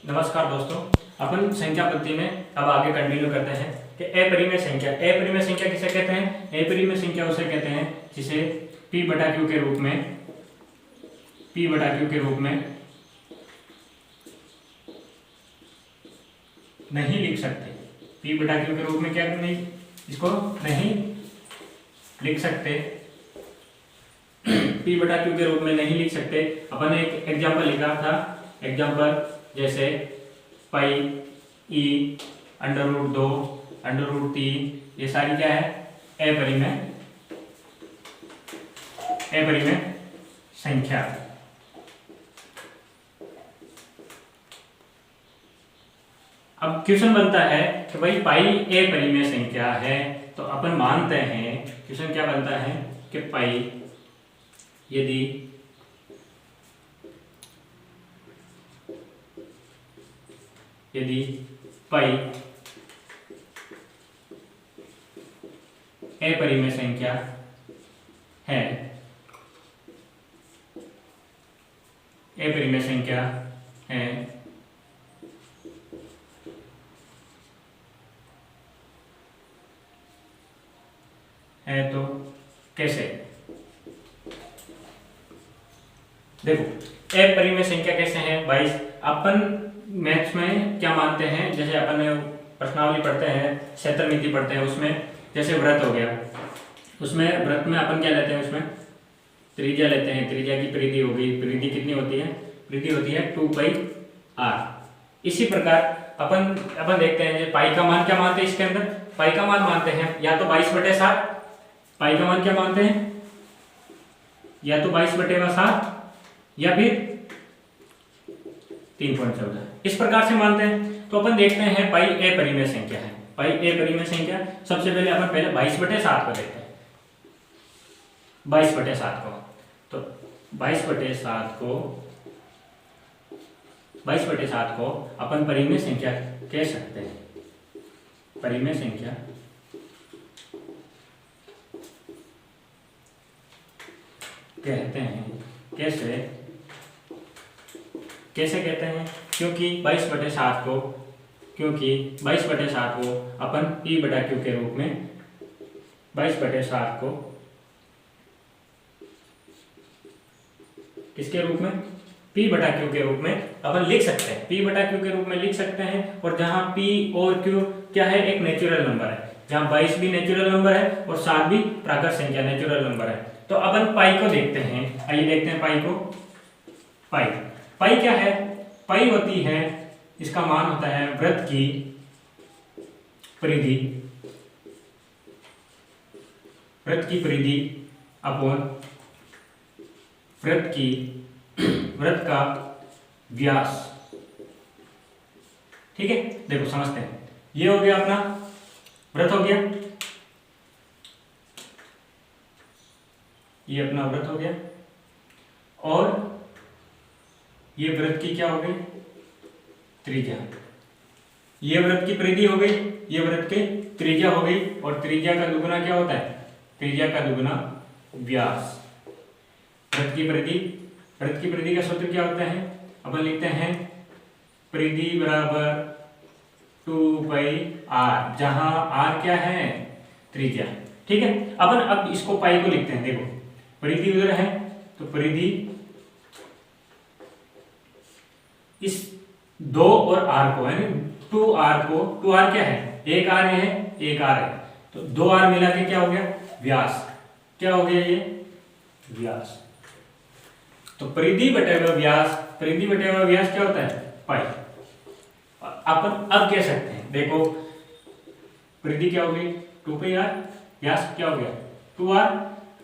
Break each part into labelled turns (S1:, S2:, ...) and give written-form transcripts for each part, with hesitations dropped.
S1: नमस्कार दोस्तों, अपन संख्या पद्धति में अब आगे कंटिन्यू करते हैं कि अपरिमेय संख्या। अपरिमेय संख्या किसे कहते हैं? अपरिमेय संख्या उसे कहते हैं जिसे p बटा q के रूप में नहीं लिख सकते। p बटा q के रूप में क्या नहीं, इसको नहीं लिख सकते। p बटा q के रूप में नहीं लिख सकते। अपन ने एक एग्जाम्पल लिखा था, एग्जाम्पल जैसे पाई ई √2 √3, ये सारी क्या है? अपरिमेय संख्या। अब क्वेश्चन बनता है कि भाई पाई अपरिमेय संख्या है, तो अपन मानते हैं, क्वेश्चन क्या बनता है कि पाई यदि पाई अपरिमेय संख्या है, अपरिमेय संख्या है तो कैसे? देखो अपरिमेय संख्या कैसे है भाई। अपन मैथ्स में क्या मानते हैं, जैसे अपन प्रश्नावली पढ़ते हैं, क्षेत्रमिति पढ़ते हैं, उसमें जैसे व्रत हो गया, उसमें व्रत में अपन क्या लेते हैं, उसमें त्रिज्या लेते हैं। त्रिज्या की परिधि हो गई, परिधि कितनी होती है? परिधि होती है 2πr। इसी प्रकार अपन देखते हैं पाई का मान क्या मानते हैं, इसके अंदर पाई का मान मानते हैं या तो 22/7। पाई का मान क्या मानते हैं? या तो 22/7 या फिर 3.14, इस प्रकार से मानते हैं। तो अपन देखते हैं पाई अपरिमेय संख्या है। पाई अपरिमेय संख्या सबसे पहले अपन 22/7 को देखते हैं। 22/7 को, तो 22/7 को अपन परिमेय संख्या कह सकते हैं। परिमेय संख्या कहते हैं। कैसे कहते हैं? क्योंकि 22/7 को अपन p बटा q के रूप में 22/7 को किसके रूप में? p बटा q के रूप में अपन लिख सकते हैं। p बटा q के रूप में लिख सकते हैं। और जहां p और q क्या है? एक नेचुरल नंबर है। जहां 22 भी नेचुरल नंबर है और 7 भी प्राकृत संख्या नेचुरल नंबर है। तो अपन पाई को देखते हैं। आइए देखते हैं पाई को। पाई क्या है? पाई होती है, इसका मान होता है वृत्त की परिधि अपॉन वृत्त का व्यास। ठीक है, देखो समझते हैं। ये हो गया अपना वृत्त हो गया, ये अपना वृत्त हो गया, और ये वृत्त की क्या हो गई? त्रिज्या। ये वृत्त की परिधि हो गई, ये वृत्त की त्रिज्या हो गई, और त्रिज्या का दुगुना क्या होता है? त्रिज्या का दुगुना व्यास। वृत्त की परिधि का सूत्र क्या होता है? अपन लिखते हैं परिधि बराबर 2πr, जहां r क्या है? त्रिज्या। ठीक है, अपन अब इसको पाई को लिखते हैं। देखो परिधि उधर है, तो परिधि इस 2 और r को है, 2r क्या है? एक r है, एक r है, तो 2r मिला के क्या हो गया? व्यास। क्या हो गया? ये व्यास। तो परिधि बटे हुआ व्यास क्या होता है? पाई। अपन अब कह सकते हैं, देखो परिधि क्या हो गई? 2πr, व्यास क्या हो गया? 2r,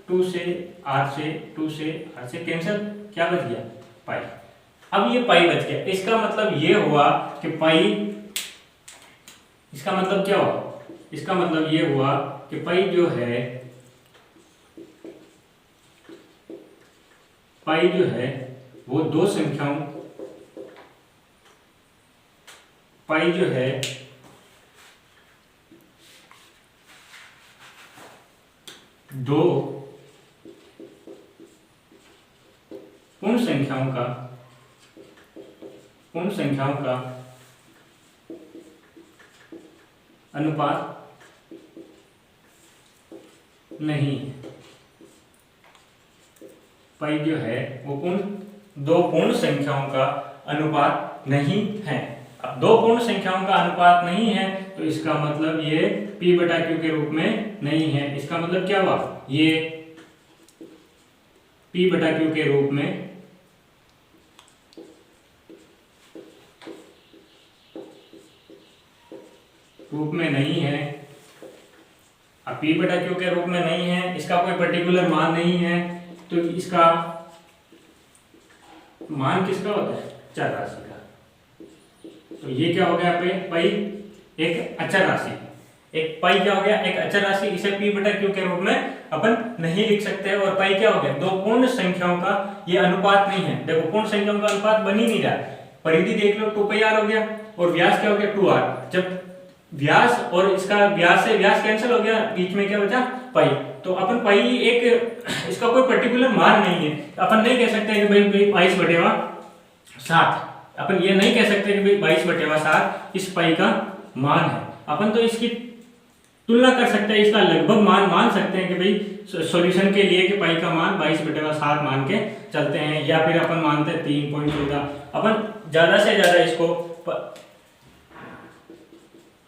S1: 2 से r से कैंसिल, क्या बच गया? पाई। अब ये पाई बच गया। इसका मतलब ये हुआ कि पाई, इसका मतलब क्या हुआ? इसका मतलब ये हुआ कि पाई जो है वो दो संख्याओं, पाई जो है दो पूर्ण संख्याओं संख्याओं का अनुपात नहीं है। पाई जो है वो दो पूर्ण संख्याओं का अनुपात नहीं है। अब दो पूर्ण संख्याओं का अनुपात नहीं है तो इसका मतलब ये p बटा q के रूप में नहीं है। इसका मतलब क्या हुआ, ये p बटा q के रूप में नहीं है। अब p बटा q के रूप में नहीं है, इसका कोई पर्टिकुलर मान नहीं है, तो इसका मान किसका होता है, चर राशि का। तो ये क्या हो गया पाई, एक अचर राशि। एक पाई क्या हो गया, एक अचर राशि। इसे p बटा q के रूप में अपन नहीं लिख सकते। और पाई क्या हो गया, दो पूर्ण संख्याओं का ये अनुपात नहीं है। देखो पूर्ण संख्याओं का अनुपात बन ही नहीं रहा। परिधि देख लो, 2πr हो गया और व्यास क्या हो गया, 2r। जब व्यास और इसका व्यास से व्यास कैंसिल हो गया, बीच में क्या बचा, पाई। तो अपन पाई एक, इसका कोई पर्टिकुलर मान नहीं है। अपन नहीं कह सकते कि भाई 22/7। अपन ये नहीं कह सकते कि भाई 22/7 इस पाई का मान है। अपन तो इसकी तुलना कर सकते हैं, इसका लगभग मान मान सकते हैं कि भाई सॉल्यूशन के लिए कि पाई का मान 22/7 मान के चलते हैं, या फिर अपन मानते हैं 3.14। अपन ज्यादा से ज्यादा इसको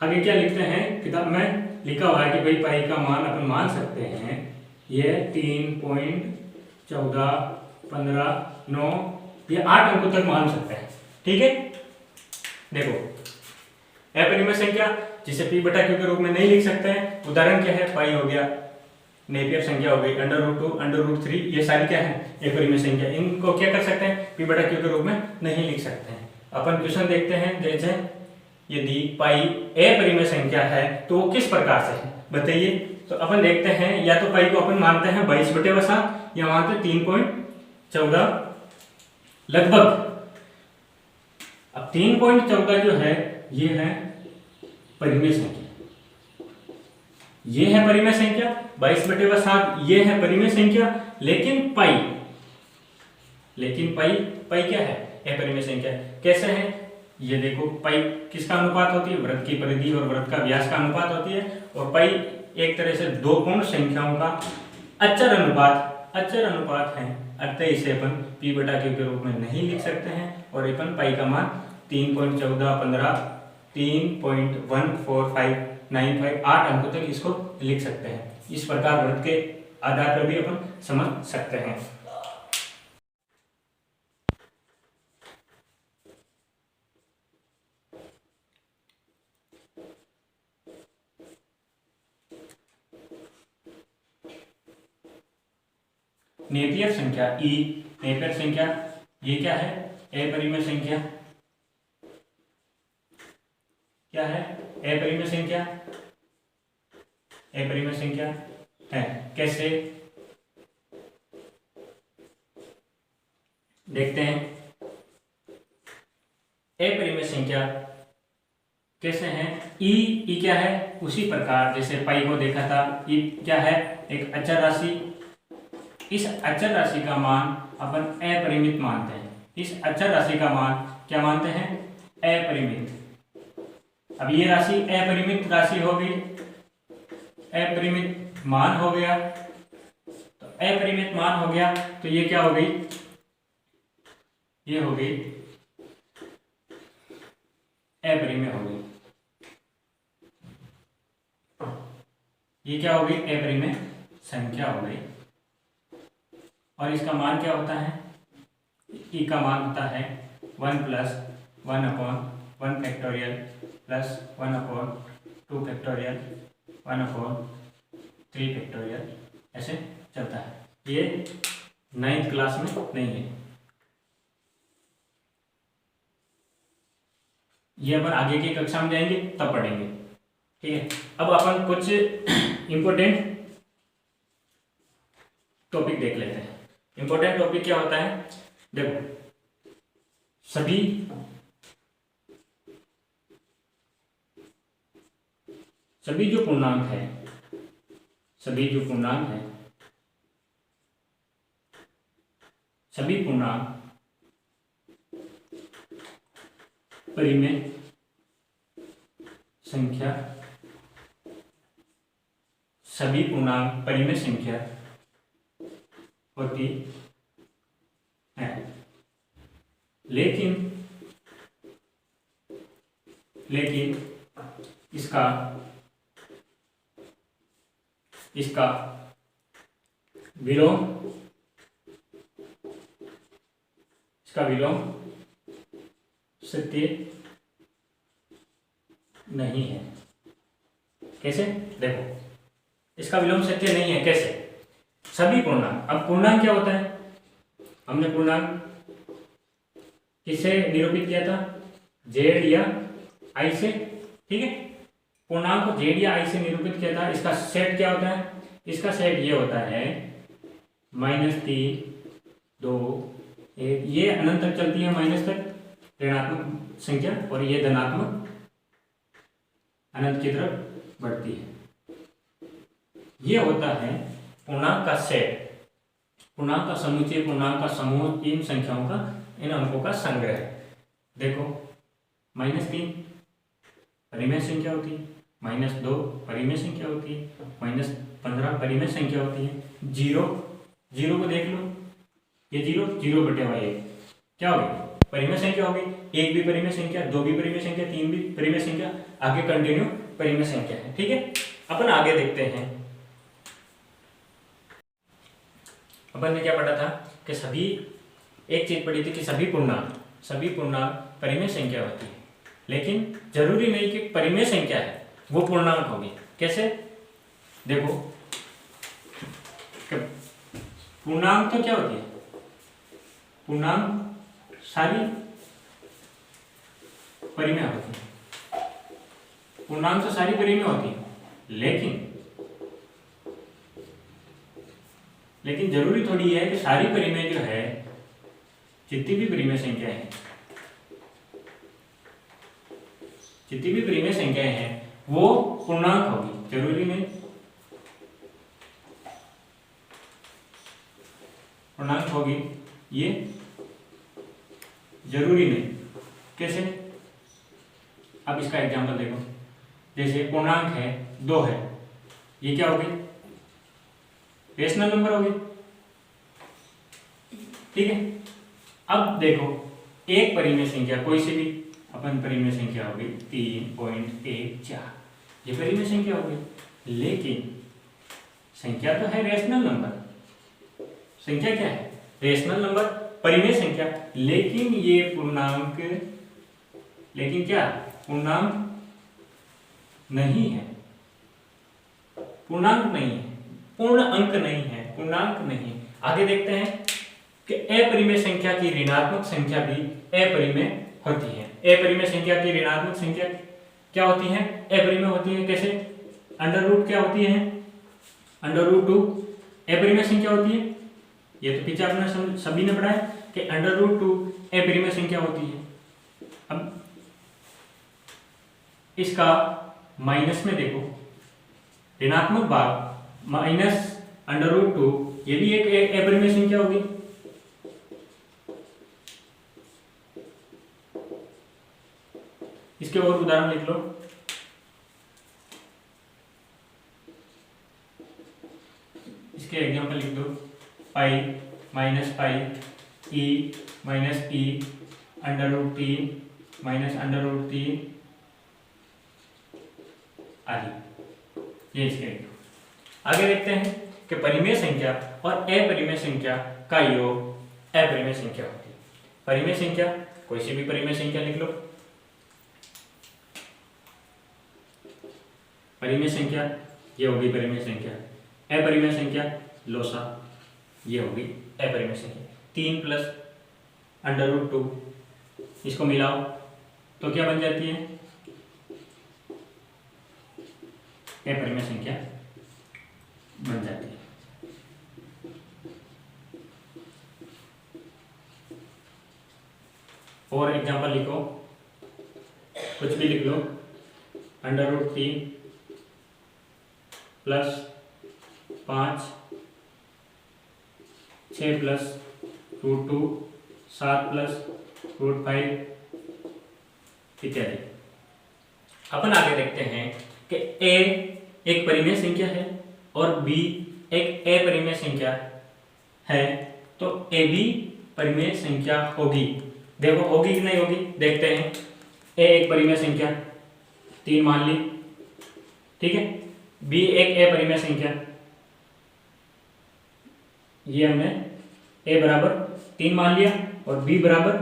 S1: आगे क्या लिखते हैं, किताब में लिखा हुआ है कि भाई पाई का मान अपन मान सकते हैं ये 3.14, 15, 9, ये 8 अंकों तक मान सकते हैं। ठीक है, देखो अपरिमेय संख्या जिसे p बटा q के रूप में नहीं लिख सकते हैं, उदाहरण क्या है, पाई हो गया, नेपियर संख्या हो गई, √2, √3, ये सारी क्या है, अपरिमेय संख्या। इनको क्या कर सकते हैं, p बटा q के रूप में नहीं लिख सकते हैं। अपन क्वेश्चन देखते हैं, जैसे यदि पाई अपरिमेय संख्या है तो वो किस प्रकार से है बताइए। तो अपन देखते हैं, या तो पाई को अपन मानते हैं 22/7 या मानते हैं 3.14 लगभग। अब 3.14 जो है ये है परिमेय संख्या, ये है परिमेय संख्या। 22/7 ये है परिमेय संख्या। लेकिन पाई क्या है, अपरिमेय संख्या। कैसे है ये देखो, पाई किसका अनुपात होती है, वृत्त की परिधि और वृत्त का व्यास का अनुपात होती है। और पाई एक तरह से दो पूर्ण संख्याओं का अचर अनुपात है। अतः इसे अपन p बटा q के रूप में नहीं लिख सकते हैं। और अपन पाई का मान 3.14, 15, 3.14595 8 अंकों तक इसको लिख सकते हैं। इस प्रकार वृत्त के आधार पर भी अपन समझ सकते हैं। नेपियर संख्या E, नेपियर संख्या ये क्या है, अपरिमेय संख्या। क्या है, अपरिमेय संख्या, अपरिमेय संख्या है। कैसे देखते हैं, अपरिमेय संख्या कैसे है, ई क्या है, उसी प्रकार जैसे पाई को देखा था, ई क्या है, एक अचर राशि। इस अचर राशि का मान अपन अपरिमित मानते हैं। इस अचर राशि का मान क्या मानते हैं, अपरिमित। अब ये राशि अपरिमित राशि हो गई, अपरिमित मान हो गया। तो अपरिमित मान हो गया तो ये क्या हो गई, ये हो गई अपरिमेय हो गई। ये क्या हो गई, अपरिमेय संख्या हो गई। और इसका मान क्या होता है, ई का मान होता है 1 + 1/1 फैक्टोरियल प्लस 1/2 फैक्टोरियल 1/3 फैक्टोरियल, ऐसे चलता है। ये 9th क्लास में नहीं है, ये अपन आगे की कक्षा में जाएंगे तब पढ़ेंगे। ठीक है, अब अपन कुछ इंपॉर्टेंट टॉपिक देख लेते हैं। इंपॉर्टेंट टॉपिक क्या होता है, देखो सभी जो पूर्णांक है, सभी पूर्णांक परिमेय संख्या सभी पूर्णांक परिमेय संख्या होती है, लेकिन इसका विलोम सत्य नहीं है। कैसे? देखो, इसका विलोम सत्य नहीं है। कैसे? सभी पूर्णांक, अब पूर्णांक क्या होता है? हमने पूर्णांक किससे निरूपित किया था? जेड या आई से। ठीक है, पूर्णांक को जेड या आई से निरूपित किया था। इसका सेट क्या होता है? इसका सेट ये होता है -3 2 1, ये अनंत तक चलती है, माइनस तक ऋणात्मक संख्या, और ये धनात्मक अनंत की तरफ बढ़ती है। ये होता है पूर्णांक का सेट, पूर्णांक का समुच्चय, पूर्णांक का समूह, इन संख्याओं का, इन अंकों का संग्रह। देखो, -3 परिमेय संख्या होती है, -2 परिमेय संख्या होती है, -15 परिमेय संख्या होती है, 0 को देख लो, ये 0 बटे हुआ 1 क्या होगी? परिमेय संख्या होगी। 1 भी परिमेय संख्या, 2 भी परिमेय संख्या, 3 भी परिमेय संख्या, आगे कंटिन्यू परिमेय संख्या है। ठीक है, अपन आगे देखते हैं। अपन ने क्या पढ़ा था कि एक चीज पढ़ी थी कि सभी पूर्णांक परिमेय संख्या होती है, लेकिन जरूरी नहीं कि परिमेय संख्या है वो पूर्णांक होगी। कैसे? देखो, पूर्णांक तो क्या होती है? पूर्णांक सारी परिमेय होती है, पूर्णांक तो सारी परिमेय होती है, लेकिन जरूरी थोड़ी है कि सारी परिमेय जो है, जितनी भी परिमेय संख्याएं हैं वो पूर्णांक होगी। जरूरी नहीं पूर्णांक होगी, ये जरूरी नहीं। कैसे? अब इसका एग्जांपल देखो, जैसे पूर्णांक है 2 है, ये क्या होगी? रेशनल नंबर होगी। ठीक है, अब देखो, एक परिमेय संख्या कोई सी भी अपन परिमेय संख्या होगी 3.14, ये परिमेय संख्या होगी, लेकिन संख्या तो है रेशनल नंबर। संख्या क्या है? रेशनल नंबर, परिमेय संख्या, लेकिन ये पूर्णांक, लेकिन क्या? पूर्णांक नहीं है, पूर्णांक नहीं है, पूर्ण अंक नहीं है, पूर्णांक नहीं। आगे देखते हैं कि अपरिमेय संख्या की ऋणात्मक संख्या भी अपरिमेय होती है। अपरिमेय संख्या की ऋणात्मक संख्या क्या होती है? अपरिमेय होती है। कैसे? अंडर रूट क्या होती है? √2 अपरिमेय संख्या होती है। ये तो पीछे आपने सभी ने पढ़ा है कि √2 अपरिमेय संख्या होती है। अब इसका माइनस में देखो, ऋणात्मक भाग -√2, ये भी एक अपरिमेय संख्या होगी। इसके और उदाहरण लिख लो। इसके एग्जांपल लिख दो, पाई -पाई, e -e, √3 -√3 आदि। ये इसके आगे देखते हैं कि परिमेय संख्या और अपरिमेय संख्या का योग अपरिमेय संख्या होती है। परिमेय संख्या, कोई सी भी परिमेय संख्या लिख लो। परिमेय संख्या ये होगी परिमेय संख्या, अपरिमेय संख्या लोसा ये होगी अपरिमेय संख्या। 3 + √2, इसको मिलाओ तो क्या बन जाती है? अपरिमेय संख्या बन जाती है। और एग्जांपल लिखो, कुछ भी लिख लो। √3 + 5, 6 + √2, 7 + √5, इत्यादि। अपन आगे देखते हैं कि a एक परिमेय संख्या है और b एक अपरिमेय संख्या है, तो a भी परिमेय संख्या होगी। देखो होगी कि नहीं होगी, देखते हैं। a एक परिमेय संख्या 3 मान ली, ठीक है। b एक अपरिमेय संख्या, ये हमने a बराबर 3 मान लिया और b बराबर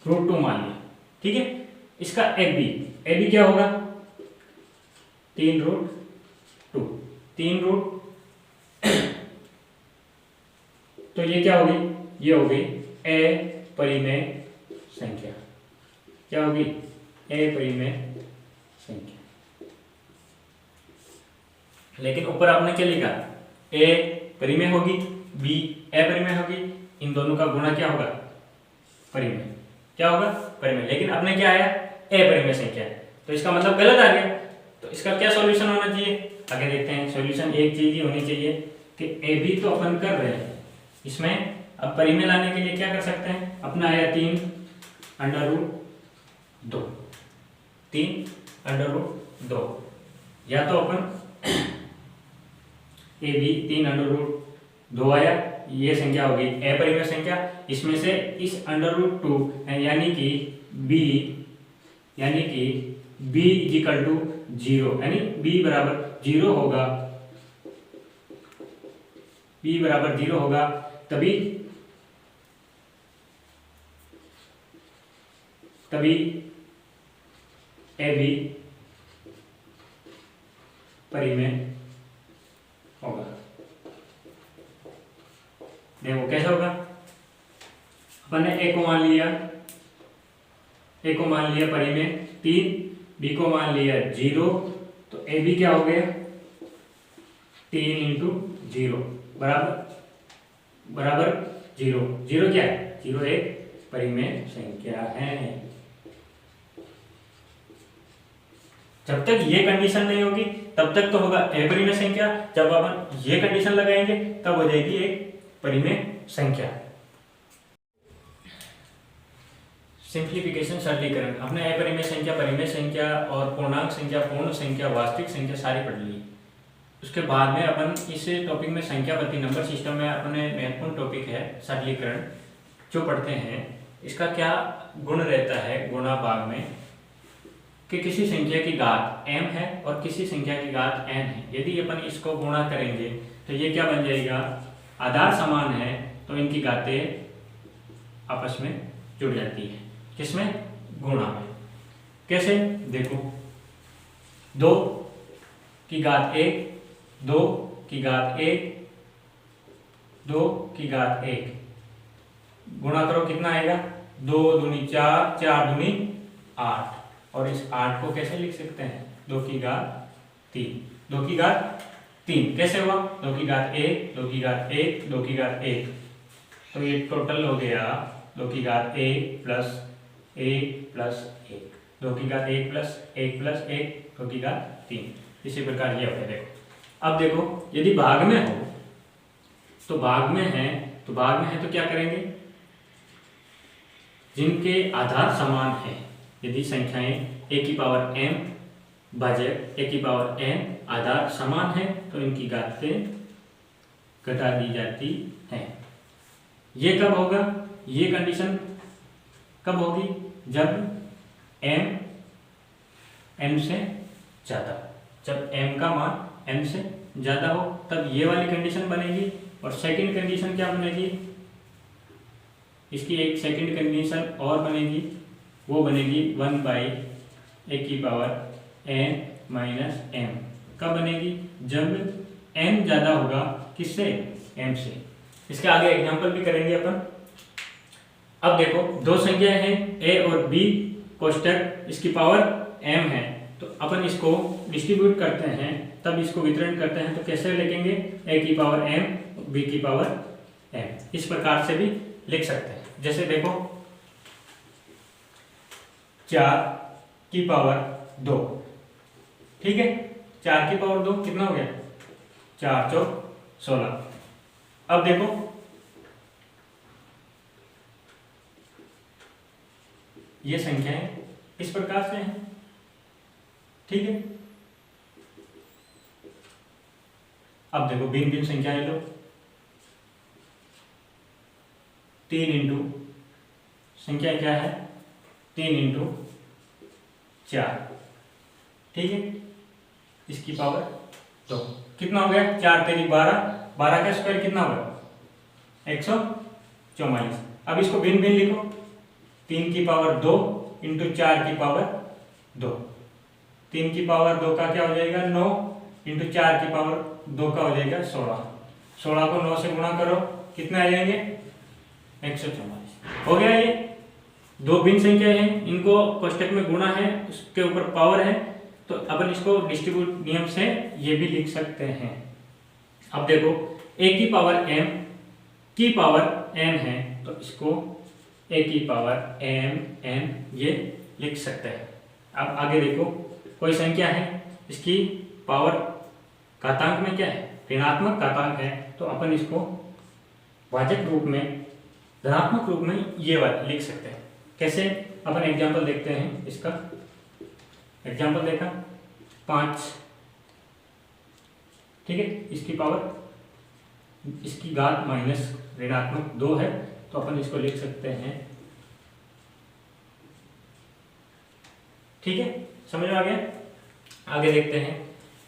S1: √2 मान लिया, ठीक है। इसका a b क्या होगा, 3√2, 3 तो ये क्या होगी, ये होगी अपरिमेय संख्या। क्या होगी, अपरिमेय संख्या। लेकिन ऊपर आपने क्या लिखा, a परिमेय होगी, b अपरिमेय होगी, इन दोनों का गुणा क्या होगा, परिमेय। क्या होगा, परिमेय। लेकिन आपने क्या आया, अपरिमेय संख्या, तो इसका मतलब गलत आ गया। तो इसका क्या सॉल्यूशन होना चाहिए, आगे देखते हैं। सॉल्यूशन एक चीज ही होनी चाहिए कि a b तो अपन कर रहे हैं, इसमें अब परिमेय लाने के लिए क्या कर सकते हैं, अपना आया 3√2, 3√2, या तो अपन a b 3√2 आया, ये संख्या होगी अपरिमेय संख्या। इसमें से इस √2 यानी कि b इक्वल टू 0, यानी b बराबर 0 होगा, b बराबर 0 होगा, तभी a b परिमेय होगा। देखो कैसे होगा, अपन ने a को मान लिया, परिमेय 3, b को मान लिया 0, तो a b क्या हो गया, 3 × 0 बराबर 0। 0 क्या है, 0 एक परिमेय संख्या है। जब तक ये कंडीशन नहीं होगी तब तक तो होगा अपरिमेय संख्या, जब अपन ये कंडीशन लगाएंगे तब हो जाएगी एक परिमेय संख्या। सिंप्लीफिकेशन, सरलीकरण। अपने अपरिमेय संख्या, परिमेय संख्या और पूर्णांक संख्या, पूर्ण संख्या, वास्तविक संख्या सारी पढ़ ली। उसके बाद में अपन इस टॉपिक में संख्या पद्धति नंबर सिस्टम में अपने महत्वपूर्ण टॉपिक है सरलीकरण, जो पढ़ते हैं। इसका क्या गुण रहता है गुणा भाग में, कि किसी संख्या की घात m है और किसी संख्या की घात n है। यदि अपन इसको गुणा करेंगे तो ये क्या बन जाएगा, आधार समान है तो इनकी घातें आपस में जुड़ जाती है। किसमें, गुणा में। कैसे, देखो 2 की घात 1, 2 की घात 1, 2 की घात 1, गुणा करो कितना आएगा, 2 दूनी 4, 4 दूनी 8, और इस 8 को कैसे लिख सकते हैं, 2 की घात 3, 2 की घात 3 कैसे हुआ, 2 की घात 1, 2 की घात 1, 2 की घात 1, तो ये टोटल हो गया 2 की घात 1 प्लस 1 प्लस 1, 2 की घात 1 प्लस 1 प्लस 1, 2 की घात 3। इसी प्रकार ये होता है। देखो अब देखो, यदि भाग में हो तो भाग में है तो क्या करेंगे, जिनके आधार समान है, यदि संख्याएं a की पावर m भाजक a की पावर n आधार समान है तो इनकी घातें घटा दी जाती हैं। ये कब होगा, ये कंडीशन कब होगी, जब m n से ज्यादा, जब m का मान n से ज्यादा हो तब ये वाली कंडीशन बनेगी। और सेकंड कंडीशन क्या बनेगी, इसकी एक सेकंड कंडीशन और बनेगी, वो बनेगी 1/a की पावर n माइनस m। कब बनेगी, जब n ज्यादा होगा किससे, m से। इसके आगे एग्जांपल भी करेंगे अपन। अब देखो दो संख्याएं हैं a और b, कोष्टक इसकी पावर m है, तो अपन इसको डिस्ट्रीब्यूट करते हैं, तब इसको वितरण करते हैं, तो कैसे लिखेंगे, a की पावर m, b की पावर m। इस प्रकार से भी लिख सकते हैं। जैसे देखो 4 की पावर 2, ठीक है, 4 की पावर 2 कितना हो गया, 4 चौक 16। अब देखो ये संख्याएं इस प्रकार से है, ठीक है। अब देखो भिन्न भिन्न संख्याएं लो, 3 इंटू संख्या क्या है, 3 इंटू 4, ठीक है, इसकी पावर 2 कितना हो गया, 4 तेरी 12, 12 का स्क्वायर कितना होगा 144। अब इसको भिन्न भिन्न लिखो, 3 की पावर 2 इंटू 4 की पावर 2, 3 की पावर 2 का क्या हो जाएगा 9 इंटू 4 की पावर 2 का हो जाएगा 16, 16 को 9 से गुणा करो, कितने आ जाएंगे 144। हो गया, ये दो भिन्न संख्या हैं, इनको कोष्टक में गुणा है, उसके ऊपर पावर है, तो अपन इसको डिस्ट्रीब्यूट नियम से ये भी लिख सकते हैं। अब देखो a की पावर m की पावर n है, तो इसको a की पावर m n ये लिख सकते हैं। अब आगे देखो कोई संख्या है, इसकी पावर घातांक में क्या है, ऋणात्मक घातांक है, तो अपन इसको भाजक रूप में, धनात्मक रूप में ये वाला लिख सकते हैं। कैसे, अपन एग्जांपल देखते हैं इसका। एग्जांपल देखा 5, ठीक है, इसकी पावर, इसकी घात माइनस ऋणात्मक 2 है, तो अपन इसको लिख सकते हैं, ठीक है, समझ में आ गया। आगे देखते हैं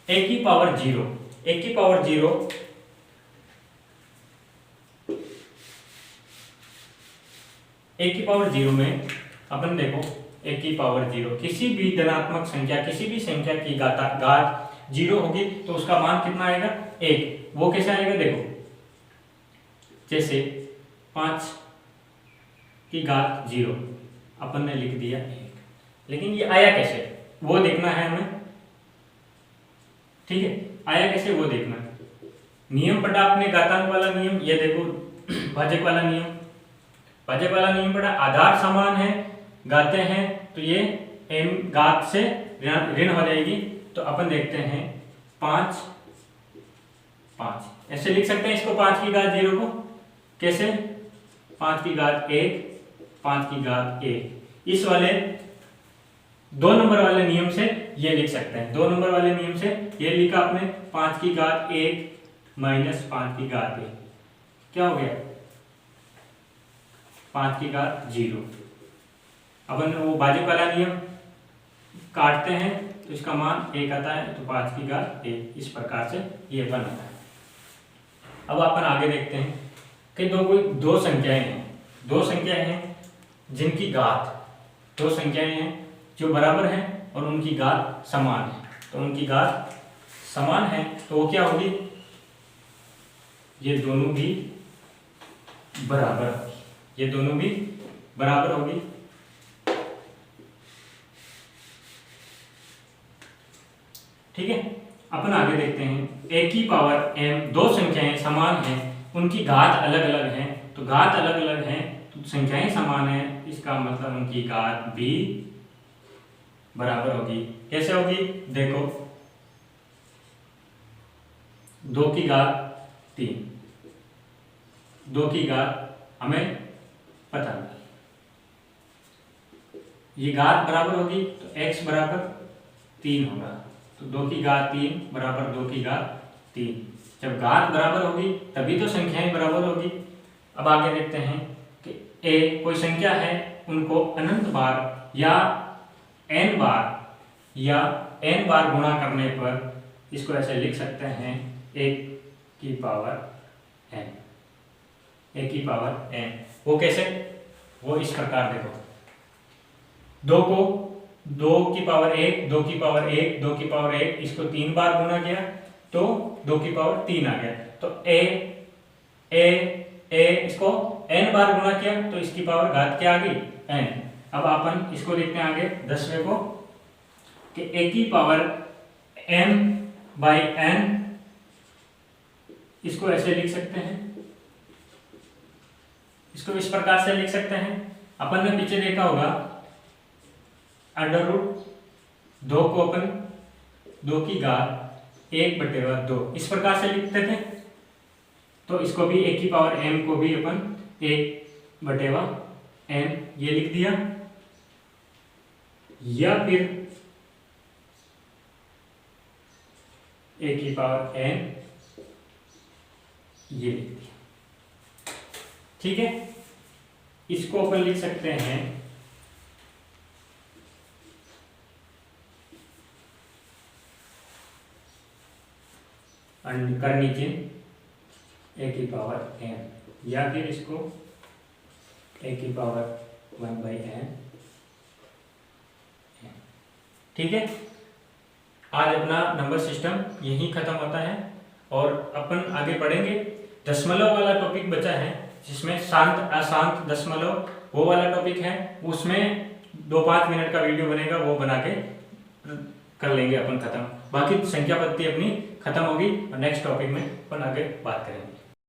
S1: a की पावर 0, a की पावर 0 a की पावर 0 में अपन देखो a की पावर 0 किसी भी धनात्मक संख्या, किसी भी संख्या की घात 0 होगी तो उसका मान कितना आएगा 1। वो कैसे आएगा देखो, जैसे 5 की घात 0 अपन ने लिख दिया 1, लेकिन ये आया कैसे वो देखना है हमें, ठीक है, आया कैसे वो देखना है। नियम पढ़ा आपने घातांक वाला नियम, ये देखो भाजक वाला नियम, भाजक वाला नियम पढ़ा, आधार समान है, घाते हैं तो ये m घात से ऋण हो जाएगी, तो अपन देखते हैं 5 5 ऐसे लिख सकते हैं इसको, 5 की घात 0 को कैसे, 5 की घात 1, 5 की घात 1, इस वाले 2 नंबर वाले नियम से ये लिख सकते हैं। 2 नंबर वाले नियम से ये लिखा आपने 5 की घात 1 माइनस 5 की घात 1, क्या हो गया 5 की घात 0। अपन वो भाजक वाला नियम काटते हैं तो इसका मान 1 आता है, तो 5 की घात 1, इस प्रकार से ये बनता है। अब अपन आगे देखते हैं कि दो संख्याएं हैं, दो संख्याएं हैं जिनकी घात, दो संख्याएं हैं जो बराबर हैं और उनकी घात समान है, तो उनकी घात समान है तो वो क्या होगी, ये दोनों भी बराबर होगी, ये दोनों भी बराबर होगी। ठीक है, अपन आगे देखते हैं a की पावर m, दो संख्याएं समान हैं, उनकी घात अलग अलग हैं, तो घात अलग अलग हैं तो संख्याएं समान हैं, इसका मतलब उनकी घात भी बराबर होगी। कैसे होगी देखो, 2 की घात 3, 2 की घात हमें पता नहीं, ये घात बराबर होगी तो x बराबर 3 होगा, तो 2 की घात 3 बराबर 2 की घात 3। जब घात बराबर होगी तभी तो संख्याएं बराबर होगी। अब आगे देखते हैं कि a कोई संख्या है, उनको अनंत बार या n बार या n बार गुणा करने पर इसको ऐसे लिख सकते हैं 1 की पावर n, 1 की पावर n। वो कैसे, वो इस प्रकार देखो, 2 को 2 की पावर 1, 2 की पावर 1, 2 की पावर 1, इसको 3 बार गुणा किया तो 2 की पावर 3 आ गया, तो a इसको n बार गुणा किया तो इसकी पावर घात क्या आ गई n। अब अपन इसको देखते हैं आगे 10वें को कि a की पावर m बाई n, इसको ऐसे लिख सकते हैं, इसको इस प्रकार से लिख सकते हैं। अपन ने पीछे देखा होगा अंडर रूट 2 को अपन 2 की घात 1/2 इस प्रकार से लिखते थे, तो इसको भी 1 की पावर m को भी अपन 1/n ये लिख दिया, या फिर a की पावर n ये लिख दिया। ठीक है, इसको अपन लिख सकते हैं करनी चिन्ह a की पावर n, या फिर इसको a की पावर 1/n। ठीक है, आज अपना नंबर सिस्टम यही खत्म होता है और अपन आगे बढ़ेंगे। दशमलव वाला टॉपिक बचा है, जिसमें शांत अशांत दशमलव वो वाला टॉपिक है, उसमें 2-5 मिनट का वीडियो बनेगा, वो बना के कर लेंगे अपन खत्म। बाकी संख्या पद्धति अपनी खत्म होगी और नेक्स्ट टॉपिक में अपन आगे बात करेंगे।